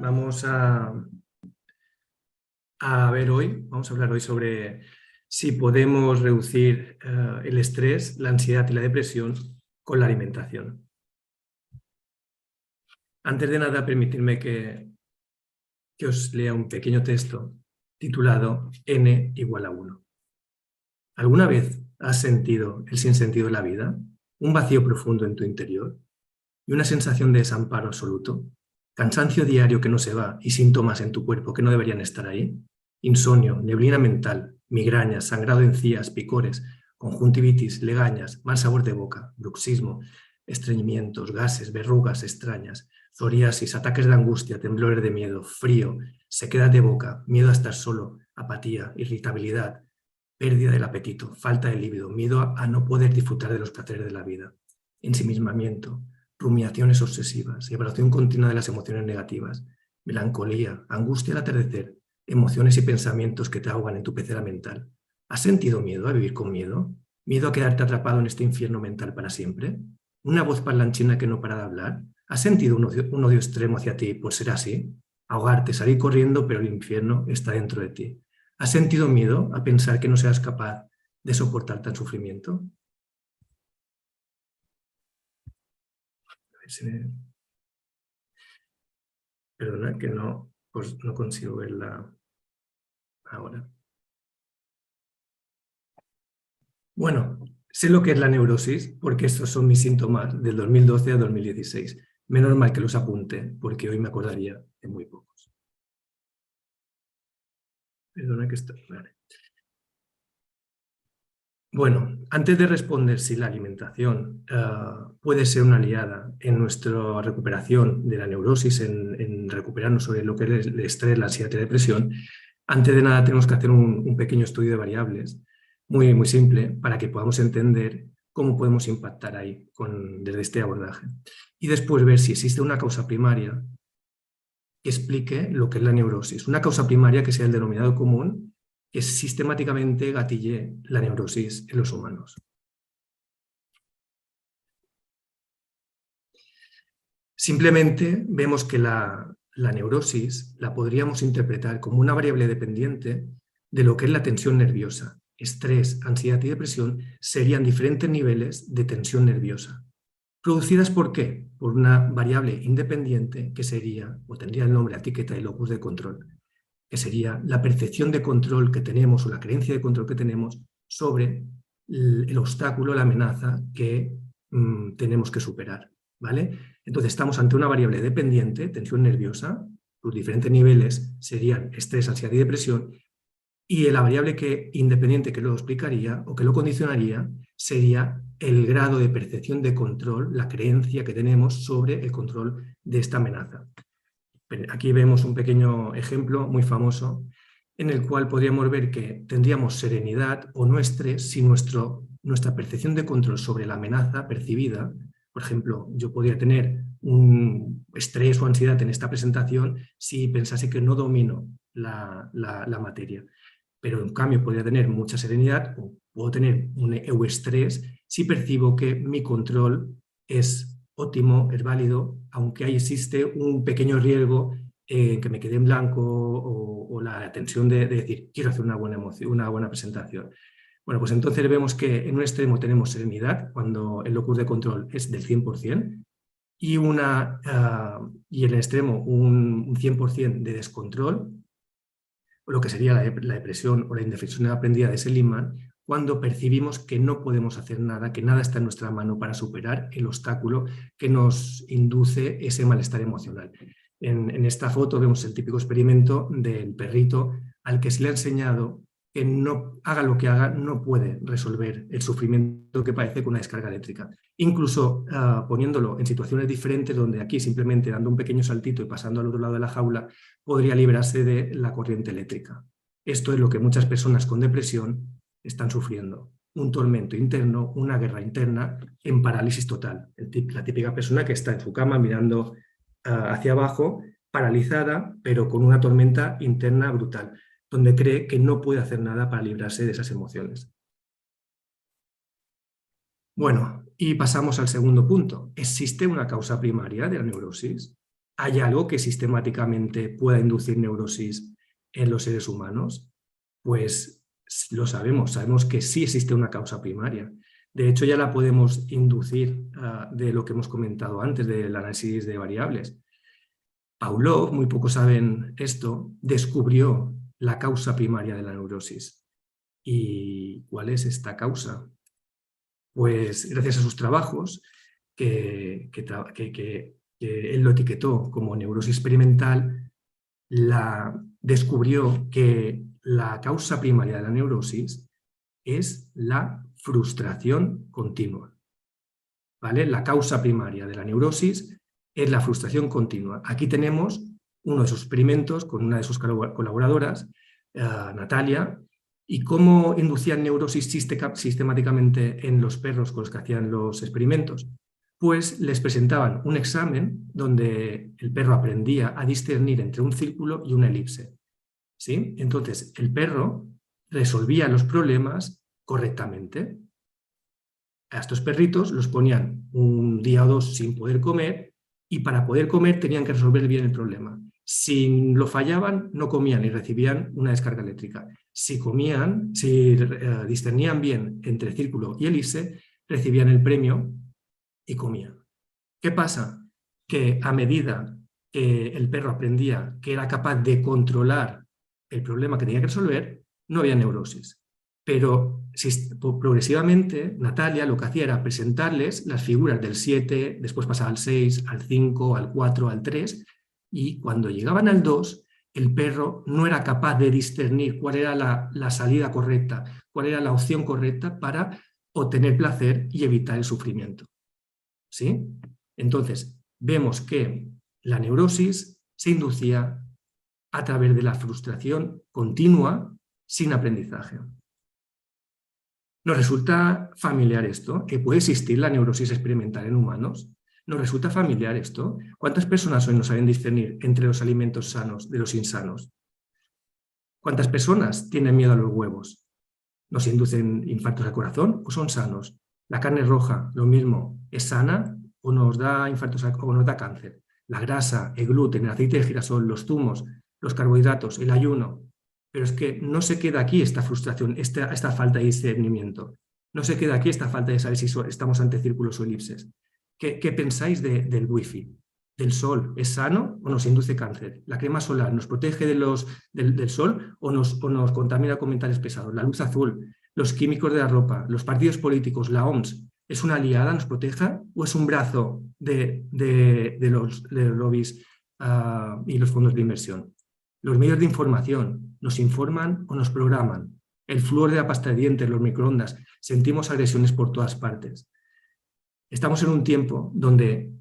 vamos vamos a hablar hoy sobre si podemos reducir el estrés, la ansiedad y la depresión con la alimentación. Antes de nada, permitidme que os lea un pequeño texto titulado N igual a 1. ¿Alguna vez has sentido el sinsentido de la vida? ¿Un vacío profundo en tu interior? ¿Y una sensación de desamparo absoluto? ¿Cansancio diario que no se va y síntomas en tu cuerpo que no deberían estar ahí? Insomnio, neblina mental, migrañas, sangrado de encías, picores, conjuntivitis, legañas, mal sabor de boca, bruxismo, estreñimientos, gases, verrugas extrañas, psoriasis, ataques de angustia, temblores de miedo, frío, sequedad de boca, miedo a estar solo, apatía, irritabilidad, pérdida del apetito, falta de líbido, miedo a no poder disfrutar de los placeres de la vida, ensimismamiento, rumiaciones obsesivas, evaluación continua de las emociones negativas, melancolía, angustia al atardecer, emociones y pensamientos que te ahogan en tu pecera mental. ¿Has sentido miedo a vivir con miedo? ¿Miedo a quedarte atrapado en este infierno mental para siempre? ¿Una voz parlanchina que no para de hablar? ¿Has sentido un odio extremo hacia ti por ser así? Ahogarte, salir corriendo, pero el infierno está dentro de ti. ¿Has sentido miedo a pensar que no seas capaz de soportar tal sufrimiento? Perdona que no consigo verla ahora. Bueno, sé lo que es la neurosis porque estos son mis síntomas del 2012 a 2016. Menos mal que los apunte porque hoy me acordaría de muy pocos. Perdona que estoy... Vale. Bueno, antes de responder si la alimentación puede ser una aliada en nuestra recuperación de la neurosis, en recuperarnos sobre lo que es el estrés, la ansiedad y la depresión, antes de nada tenemos que hacer un pequeño estudio de variables, muy, muy simple, para que podamos entender cómo podemos impactar ahí desde este abordaje. Y después ver si existe una causa primaria que explique lo que es la neurosis. Una causa primaria que sea el denominador común que sistemáticamente gatille la neurosis en los humanos. Simplemente vemos que la neurosis la podríamos interpretar como una variable dependiente de lo que es la tensión nerviosa. Estrés, ansiedad y depresión serían diferentes niveles de tensión nerviosa. ¿Producidas por qué? Por una variable independiente que sería, o tendría el nombre etiqueta de locus de control, que sería la percepción de control que tenemos o la creencia de control que tenemos sobre el obstáculo, la amenaza que tenemos que superar, ¿vale? Entonces estamos ante una variable dependiente, tensión nerviosa, los diferentes niveles serían estrés, ansiedad y depresión, y la variable independiente que lo explicaría o que lo condicionaría sería el grado de percepción de control, la creencia que tenemos sobre el control de esta amenaza. Aquí vemos un pequeño ejemplo muy famoso en el cual podríamos ver que tendríamos serenidad o no estrés si nuestra percepción de control sobre la amenaza percibida, por ejemplo, yo podría tener un estrés o ansiedad en esta presentación si pensase que no domino la materia, pero en cambio podría tener mucha serenidad o puedo tener un euestrés si percibo que mi control es óptimo, es válido, aunque ahí existe un pequeño riesgo en que me quede en blanco o la tensión de decir, quiero hacer una buena emoción, una buena presentación. Bueno, pues entonces vemos que en un extremo tenemos serenidad, cuando el locus de control es del 100%, y en el extremo un 100% de descontrol, o lo que sería la depresión o la indefensión aprendida de Seligman, cuando percibimos que no podemos hacer nada, que nada está en nuestra mano para superar el obstáculo que nos induce ese malestar emocional. En esta foto vemos el típico experimento del perrito al que se le ha enseñado que no haga lo que haga, no puede resolver el sufrimiento que padece con una descarga eléctrica. Incluso poniéndolo en situaciones diferentes, donde aquí simplemente dando un pequeño saltito y pasando al otro lado de la jaula, podría librarse de la corriente eléctrica. Esto es lo que muchas personas con depresión están sufriendo. Un tormento interno, una guerra interna en parálisis total. La típica persona que está en su cama mirando hacia abajo, paralizada, pero con una tormenta interna brutal, donde cree que no puede hacer nada para librarse de esas emociones. Bueno, y pasamos al segundo punto. ¿Existe una causa primaria de la neurosis? ¿Hay algo que sistemáticamente pueda inducir neurosis en los seres humanos? Pues lo sabemos, sabemos que sí existe una causa primaria. De hecho, ya la podemos inducir de lo que hemos comentado antes, del análisis de variables. Pavlov, muy pocos saben esto, descubrió la causa primaria de la neurosis. ¿Y cuál es esta causa? Pues gracias a sus trabajos, que él lo etiquetó como neurosis experimental, descubrió que la causa primaria de la neurosis es la frustración continua. ¿Vale? La causa primaria de la neurosis es la frustración continua. Aquí tenemos uno de sus experimentos con una de sus colaboradoras, Natalia, y cómo inducían neurosis sistemáticamente en los perros con los que hacían los experimentos. Pues les presentaban un examen donde el perro aprendía a discernir entre un círculo y una elipse. ¿Sí? Entonces, el perro resolvía los problemas correctamente. A estos perritos los ponían un día o dos sin poder comer y para poder comer tenían que resolver bien el problema. Si lo fallaban, no comían y recibían una descarga eléctrica. Si discernían bien entre círculo y elipse, recibían el premio y comían. ¿Qué pasa? Que a medida que el perro aprendía que era capaz de controlar el problema que tenía que resolver, no había neurosis. Pero progresivamente Natalia lo que hacía era presentarles las figuras del 7, después pasaba al 6, al 5, al 4, al 3, y cuando llegaban al 2, el perro no era capaz de discernir cuál era la salida correcta, cuál era la opción correcta para obtener placer y evitar el sufrimiento. ¿Sí? Entonces, vemos que la neurosis se inducía a través de la frustración continua sin aprendizaje. ¿Nos resulta familiar esto? ¿Que puede existir la neurosis experimental en humanos? ¿Nos resulta familiar esto? ¿Cuántas personas hoy no saben discernir entre los alimentos sanos de los insanos? ¿Cuántas personas tienen miedo a los huevos? ¿Nos inducen infartos al corazón o son sanos? La carne roja, lo mismo, ¿es sana o nos da infartos o nos da cáncer? La grasa, el gluten, el aceite de girasol, los zumos, los carbohidratos, el ayuno. Pero es que no se queda aquí esta frustración, esta falta de discernimiento. No se queda aquí esta falta de saber si estamos ante círculos o elipses. ¿Qué pensáis del wifi? ¿Del sol? ¿Es sano o nos induce cáncer? ¿La crema solar nos protege del sol o nos contamina con metales pesados? ¿La luz azul, los químicos de la ropa, los partidos políticos, la OMS, es una aliada, nos proteja o es un brazo de los lobbies y los fondos de inversión? Los medios de información nos informan o nos programan. El flúor de la pasta de dientes, los microondas, sentimos agresiones por todas partes. Estamos en un tiempo donde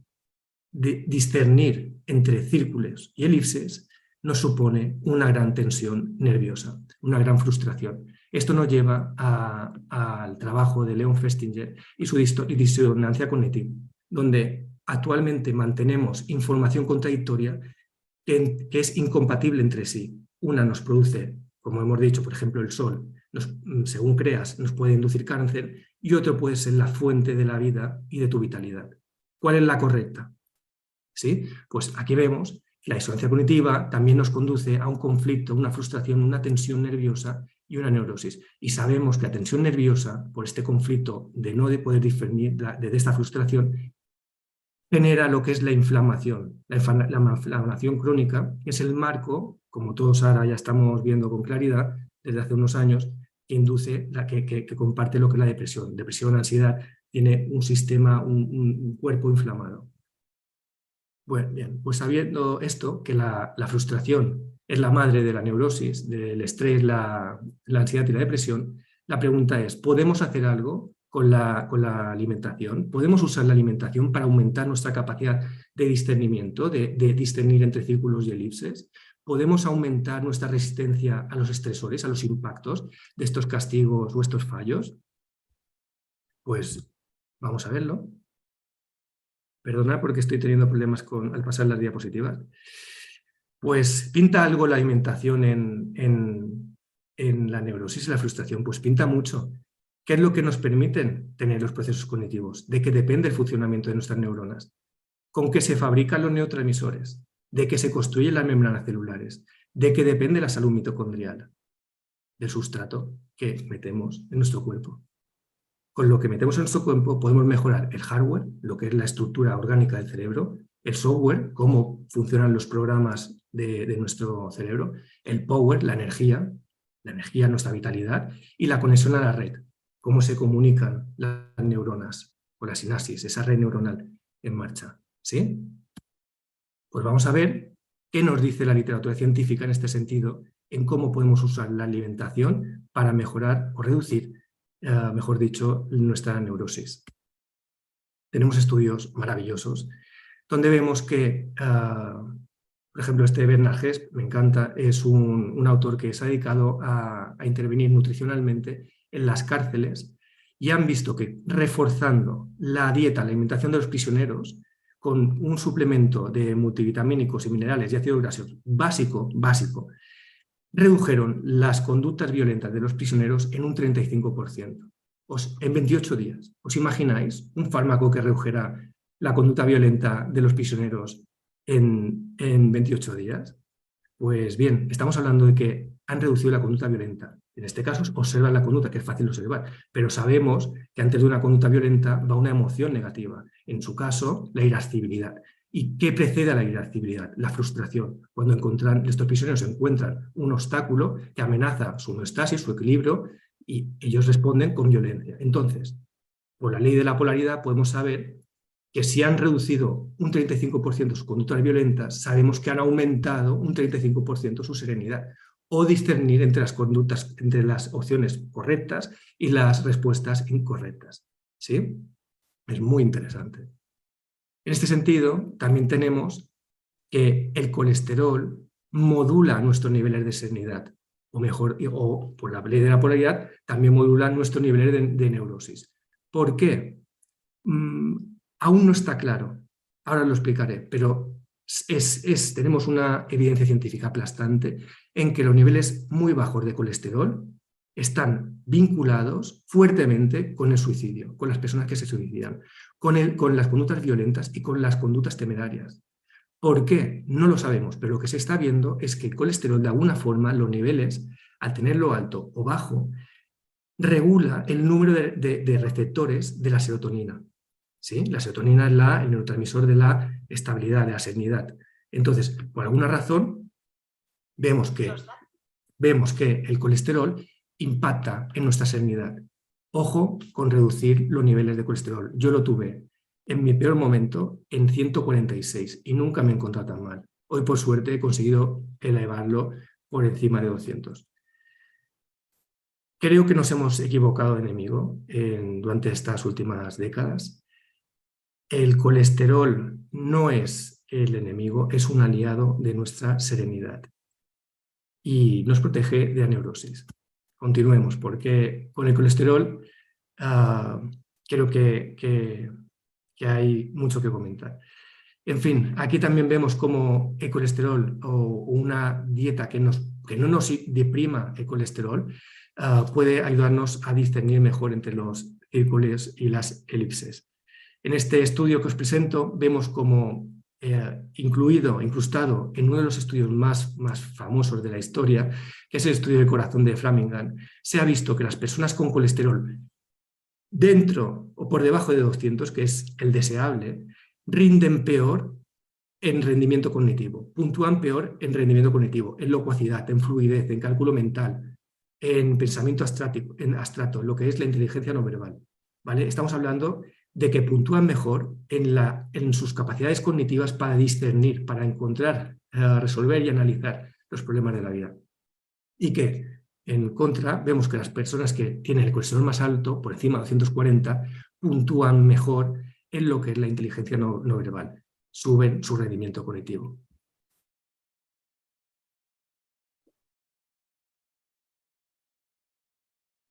discernir entre círculos y elipses nos supone una gran tensión nerviosa, una gran frustración. Esto nos lleva al trabajo de Leon Festinger y su disonancia cognitiva, donde actualmente mantenemos información contradictoria que es incompatible entre sí. Una nos produce, como hemos dicho, por ejemplo, el sol, según creas, nos puede inducir cáncer, y otro puede ser la fuente de la vida y de tu vitalidad. ¿Cuál es la correcta? ¿Sí? Pues aquí vemos que la disonancia cognitiva también nos conduce a un conflicto, una frustración, una tensión nerviosa y una neurosis. Y sabemos que la tensión nerviosa, por este conflicto de no poder discernir de esta frustración, genera lo que es la inflamación. La inflamación crónica es el marco, como todos ahora ya estamos viendo con claridad desde hace unos años, que induce, que comparte lo que es la depresión. Depresión, ansiedad, tiene un sistema, un cuerpo inflamado. Bueno, bien, pues sabiendo esto, que la frustración es la madre de la neurosis, del estrés, la ansiedad y la depresión, la pregunta es, ¿podemos hacer algo con la alimentación? ¿Podemos usar la alimentación para aumentar nuestra capacidad de discernimiento, de discernir entre círculos y elipses? ¿Podemos aumentar nuestra resistencia a los estresores, a los impactos de estos castigos o estos fallos? Pues vamos a verlo. Perdona porque estoy teniendo problemas al pasar las diapositivas. Pues pinta algo la alimentación en la neurosis y la frustración. Pues pinta mucho. ¿Qué es lo que nos permiten tener los procesos cognitivos? ¿De qué depende el funcionamiento de nuestras neuronas? con qué se fabrican los neurotransmisores, de qué se construyen las membranas celulares, de qué depende la salud mitocondrial, del sustrato que metemos en nuestro cuerpo. Con lo que metemos en nuestro cuerpo podemos mejorar el hardware, lo que es la estructura orgánica del cerebro, el software, cómo funcionan los programas de nuestro cerebro, el power, la energía, nuestra vitalidad, y la conexión a la red, cómo se comunican las neuronas o la sinapsis, esa red neuronal en marcha. ¿Sí? Pues vamos a ver qué nos dice la literatura científica en este sentido, en cómo podemos usar la alimentación para mejorar o reducir, mejor dicho, nuestra neurosis. Tenemos estudios maravillosos donde vemos que, por ejemplo, Bernard Hess, me encanta, es un autor que se ha dedicado a intervenir nutricionalmente en las cárceles y han visto que reforzando la dieta, la alimentación de los prisioneros con un suplemento de multivitamínicos y minerales y ácidos grasos básico, redujeron las conductas violentas de los prisioneros en un 35%. En 28 días. ¿Os imagináis un fármaco que redujera la conducta violenta de los prisioneros en 28 días? Pues bien, estamos hablando de que han reducido la conducta violenta. En este caso, observan la conducta, que es fácil de observar, pero sabemos que antes de una conducta violenta va una emoción negativa. En su caso, la irascibilidad. ¿Y qué precede a la irascibilidad? La frustración. Cuando estos prisioneros encuentran un obstáculo que amenaza su homeostasis, su equilibrio, y ellos responden con violencia. Entonces, por la ley de la polaridad podemos saber que si han reducido un 35% sus conductas violentas, sabemos que han aumentado un 35% su serenidad, o discernir entre las conductas, entre las opciones correctas y las respuestas incorrectas. ¿Sí? Es muy interesante. En este sentido, también tenemos que el colesterol modula nuestros niveles de serenidad, o por la ley de la polaridad, también modula nuestros niveles de neurosis. ¿Por qué? Aún no está claro, ahora lo explicaré, pero tenemos una evidencia científica aplastante en que los niveles muy bajos de colesterol están vinculados fuertemente con el suicidio, con las personas que se suicidan, con las conductas violentas y con las conductas temerarias. ¿Por qué? No lo sabemos, pero lo que se está viendo es que el colesterol, de alguna forma, los niveles, al tenerlo alto o bajo, regula el número de receptores de la serotonina. ¿Sí? La serotonina es el neurotransmisor de la estabilidad, de la serenidad. Entonces, por alguna razón, vemos que el colesterol impacta en nuestra serenidad. Ojo con reducir los niveles de colesterol. Yo lo tuve en mi peor momento en 146 y nunca me he encontrado tan mal. Hoy, por suerte, he conseguido elevarlo por encima de 200. Creo que nos hemos equivocado de enemigo durante estas últimas décadas. El colesterol no es el enemigo, es un aliado de nuestra serenidad y nos protege de aneurosis. Continuemos, porque con el colesterol creo que hay mucho que comentar. En fin, aquí también vemos cómo el colesterol o una dieta que no nos deprima el colesterol puede ayudarnos a discernir mejor entre los círculos y las elipses. En este estudio que os presento vemos como incrustado en uno de los estudios más famosos de la historia, que es el estudio del corazón de Framingham, se ha visto que las personas con colesterol dentro o por debajo de 200, que es el deseable, rinden peor en rendimiento cognitivo, puntúan peor en rendimiento cognitivo, en locuacidad, en fluidez, en cálculo mental, en pensamiento abstracto, lo que es la inteligencia no verbal. ¿Vale? Estamos hablando de que puntúan mejor en sus capacidades cognitivas para discernir, para encontrar, resolver y analizar los problemas de la vida. Y que, en contra, vemos que las personas que tienen el colesterol más alto, por encima de 240, puntúan mejor en lo que es la inteligencia no verbal, suben su rendimiento cognitivo.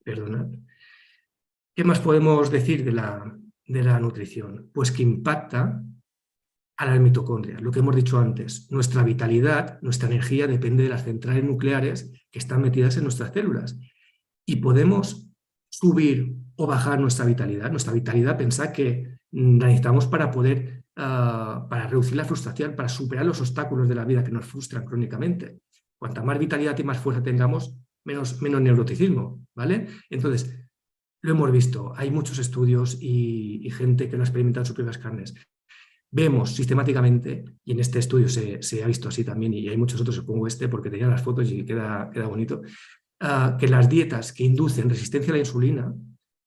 Perdonad. ¿Qué más podemos decir de la nutrición? Pues que impacta a las mitocondrias, lo que hemos dicho antes. Nuestra vitalidad, nuestra energía depende de las centrales nucleares que están metidas en nuestras células. Y podemos subir o bajar nuestra vitalidad. Nuestra vitalidad, pensad que La necesitamos para poder, para reducir la frustración, para superar los obstáculos de la vida que nos frustran crónicamente. Cuanta más vitalidad y más fuerza tengamos, menos neuroticismo, ¿vale? Entonces, lo hemos visto, hay muchos estudios y gente que lo ha experimentado en sus propias carnes. Vemos sistemáticamente, y en este estudio se ha visto así también, y hay muchos otros, supongo porque tenía las fotos y queda bonito, que las dietas que inducen resistencia a la insulina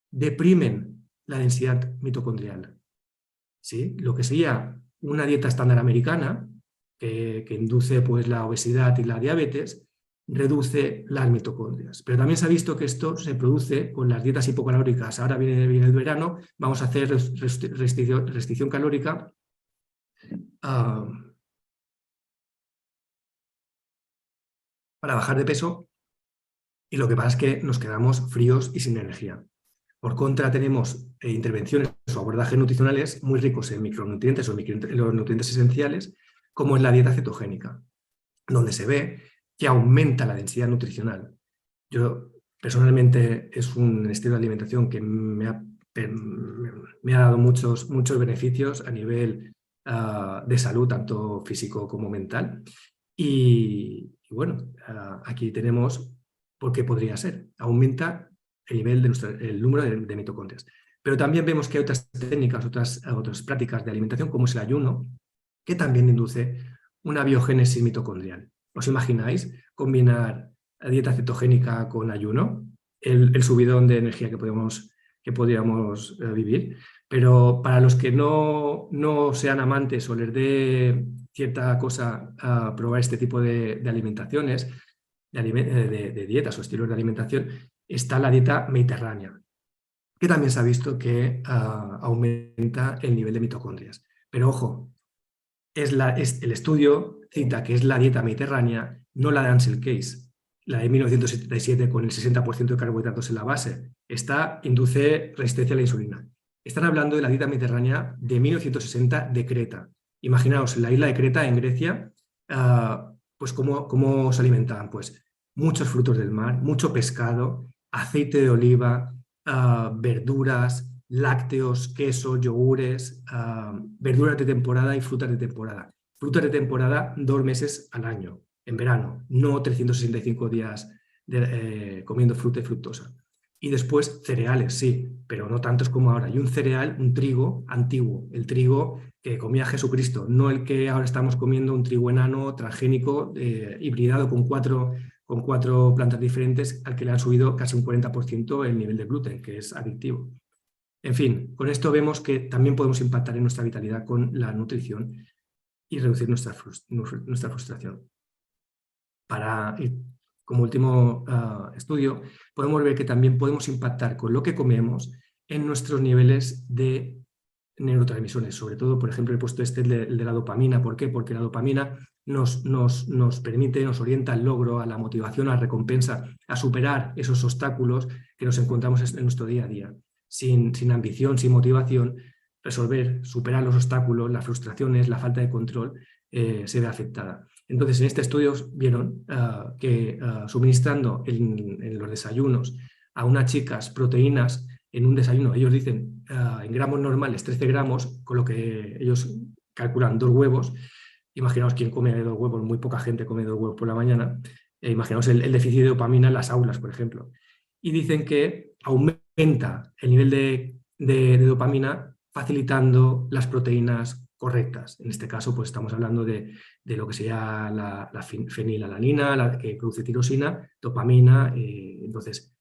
deprimen la densidad mitocondrial. ¿Sí? Lo que sería una dieta estándar americana, que induce pues, la obesidad y la diabetes, reduce las mitocondrias. Pero también se ha visto que esto se produce con las dietas hipocalóricas. Ahora viene el verano, vamos a hacer restricción calórica para bajar de peso, y lo que pasa es que nos quedamos fríos y sin energía. Por contra, tenemos intervenciones o abordajes nutricionales muy ricos en micronutrientes o los nutrientes esenciales, como en la dieta cetogénica, donde se ve que aumenta la densidad nutricional. Yo, personalmente, es un estilo de alimentación que me ha dado muchos beneficios a nivel de salud, tanto físico como mental. Y bueno, aquí tenemos por qué podría ser. Aumenta el nivel de el número de mitocondrias. Pero también vemos que hay otras técnicas, otras prácticas de alimentación, como es el ayuno, que también induce una biogénesis mitocondrial. ¿Os imagináis combinar dieta cetogénica con ayuno? El subidón de energía que podríamos vivir. Pero para los que no sean amantes o les dé cierta cosa a probar este tipo de alimentaciones, de dietas o estilos de alimentación, está la dieta mediterránea, que también se ha visto que aumenta el nivel de mitocondrias. Pero ojo, el estudio cita que es la dieta mediterránea, no la de Ansel Keys, la de 1977 con el 60% de carbohidratos en la base. Esta induce resistencia a la insulina. Están hablando de la dieta mediterránea de 1960 de Creta. Imaginaos, en la isla de Creta, en Grecia, pues cómo se alimentaban. Pues muchos frutos del mar, mucho pescado, aceite de oliva, verduras, lácteos, queso, yogures, verduras de temporada y frutas de temporada. Frutas de temporada 2 meses al año, en verano, no 365 días comiendo fruta y fructosa. Y después cereales, sí, pero no tantos como ahora. Y un cereal, un trigo antiguo, el trigo que comía Jesucristo, no el que ahora estamos comiendo, un trigo enano, transgénico, hibridado con cuatro plantas diferentes, al que le han subido casi un 40% el nivel de gluten, que es adictivo. En fin, con esto vemos que también podemos impactar en nuestra vitalidad con la nutrición y reducir nuestra frustración. Como último estudio, podemos ver que también podemos impactar con lo que comemos en nuestros niveles de neurotransmisores. Sobre todo, por ejemplo, he puesto el de la dopamina. ¿Por qué? Porque la dopamina nos permite, nos orienta al logro, a la motivación, a la recompensa, a superar esos obstáculos que nos encontramos en nuestro día a día. Sin ambición, sin motivación, superar los obstáculos, las frustraciones, la falta de control, se ve afectada. Entonces, en este estudio vieron que suministrando en los desayunos a unas chicas proteínas en un desayuno, ellos dicen en gramos normales 13 gramos, con lo que ellos calculan 2 huevos. Imaginaos quién come 2 huevos, muy poca gente come 2 huevos por la mañana. Imaginaos el déficit de dopamina en las aulas, por ejemplo. Y dicen que aumenta el nivel de dopamina facilitando las proteínas correctas. En este caso, pues estamos hablando de lo que sería la fenilalanina, la que produce tirosina, dopamina. Entonces,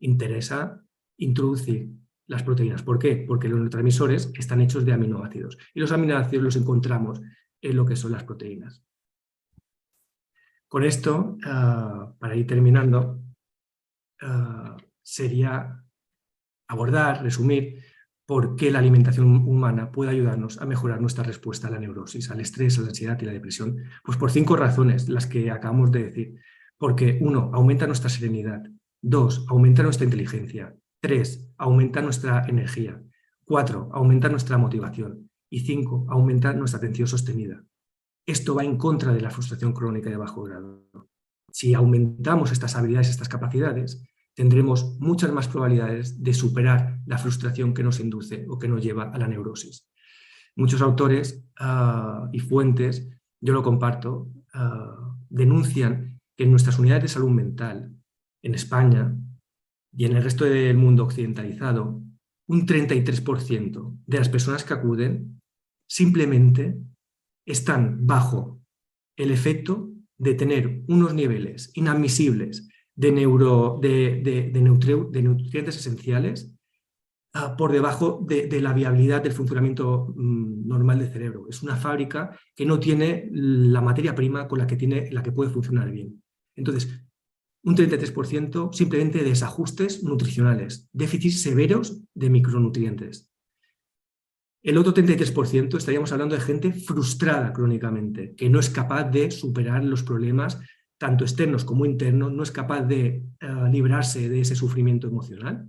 interesa introducir las proteínas. ¿Por qué? Porque los neurotransmisores están hechos de aminoácidos y los aminoácidos los encontramos en lo que son las proteínas. Con esto, para ir terminando, sería abordar, resumir, por qué la alimentación humana puede ayudarnos a mejorar nuestra respuesta a la neurosis, al estrés, a la ansiedad y la depresión. Pues por 5 razones, las que acabamos de decir. Porque 1, aumenta nuestra serenidad. 2, aumenta nuestra inteligencia. 3, aumenta nuestra energía. 4, aumenta nuestra motivación. Y 5, aumenta nuestra atención sostenida. Esto va en contra de la frustración crónica de bajo grado. Si aumentamos estas habilidades, estas capacidades, tendremos muchas más probabilidades de superar la frustración que nos induce o que nos lleva a la neurosis. Muchos autores y fuentes, yo lo comparto, denuncian que en nuestras unidades de salud mental, en España y en el resto del mundo occidentalizado, un 33% de las personas que acuden simplemente están bajo el efecto de tener unos niveles inadmisibles de nutrientes esenciales por debajo de la viabilidad del funcionamiento normal del cerebro. Es una fábrica que no tiene la materia prima con la que puede funcionar bien. Entonces, un 33% simplemente desajustes nutricionales, déficits severos de micronutrientes. El otro 33% estaríamos hablando de gente frustrada crónicamente, que no es capaz de superar los problemas tanto externos como internos, no es capaz de librarse de ese sufrimiento emocional.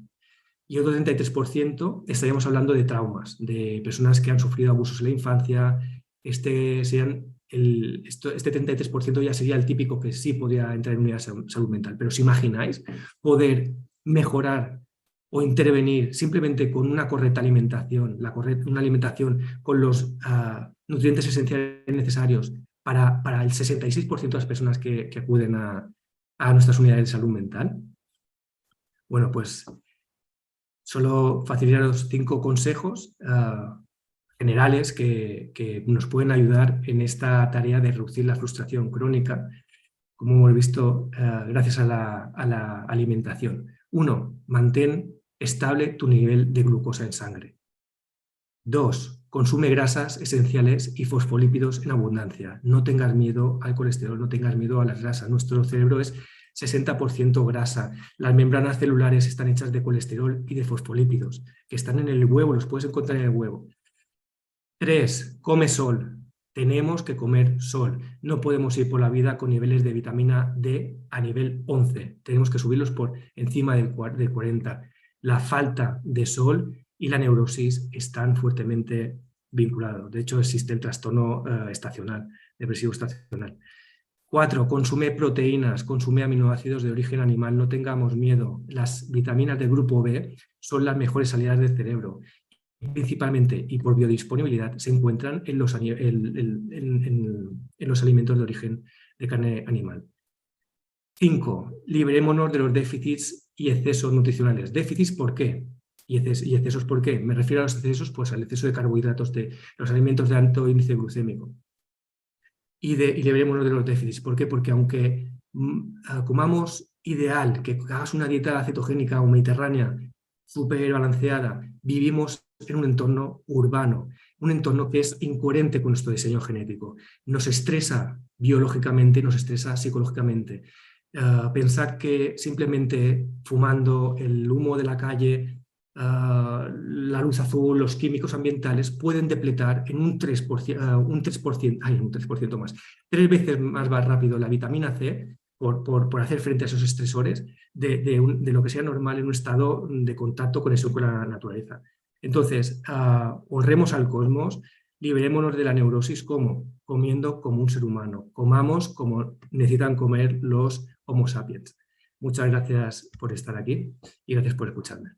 Y otro 33% estaríamos hablando de traumas, de personas que han sufrido abusos en la infancia. Este 33% ya sería el típico que sí podría entrar en unidad de salud mental. Pero ¿os imagináis poder mejorar o intervenir simplemente con una correcta alimentación, una alimentación con los nutrientes esenciales necesarios para el 66% de las personas que acuden a nuestras unidades de salud mental? Bueno, pues solo facilitaros 5 consejos generales que nos pueden ayudar en esta tarea de reducir la frustración crónica, como hemos visto, gracias a la alimentación. 1. Mantén estable tu nivel de glucosa en sangre. 2. Consume grasas esenciales y fosfolípidos en abundancia. No tengas miedo al colesterol, no tengas miedo a las grasas. Nuestro cerebro es 60% grasa. Las membranas celulares están hechas de colesterol y de fosfolípidos, que están en el huevo, los puedes encontrar en el huevo. 3. Come sol. Tenemos que comer sol. No podemos ir por la vida con niveles de vitamina D a nivel 11. Tenemos que subirlos por encima del 40. La falta de sol y la neurosis están fuertemente vinculados. De hecho, existe el trastorno depresivo estacional. 4. Consume proteínas, consume aminoácidos de origen animal. No tengamos miedo. Las vitaminas del grupo B son las mejores salidas del cerebro. Principalmente y por biodisponibilidad se encuentran en los alimentos de origen de carne animal. 5. Liberémonos de los déficits y excesos nutricionales. ¿Déficits por qué? ¿Y excesos por qué? Me refiero a los excesos, pues al exceso de carbohidratos de los alimentos de alto índice glucémico. Y liberémonos de los déficits. ¿Por qué? Porque aunque comamos ideal, que hagas una dieta cetogénica o mediterránea súper balanceada, vivimos en un entorno urbano, un entorno que es incoherente con nuestro diseño genético. Nos estresa biológicamente, nos estresa psicológicamente. Pensad que simplemente fumando el humo de la calle, la luz azul, los químicos ambientales pueden depletar en un 3% más, 3 veces más rápido la vitamina C por hacer frente a esos estresores de lo que sea normal en un estado de contacto con la naturaleza. Entonces, honremos al cosmos, liberémonos de la neurosis. ¿Cómo? Comiendo como un ser humano. Comamos como necesitan comer los Homo sapiens. Muchas gracias por estar aquí y gracias por escucharme.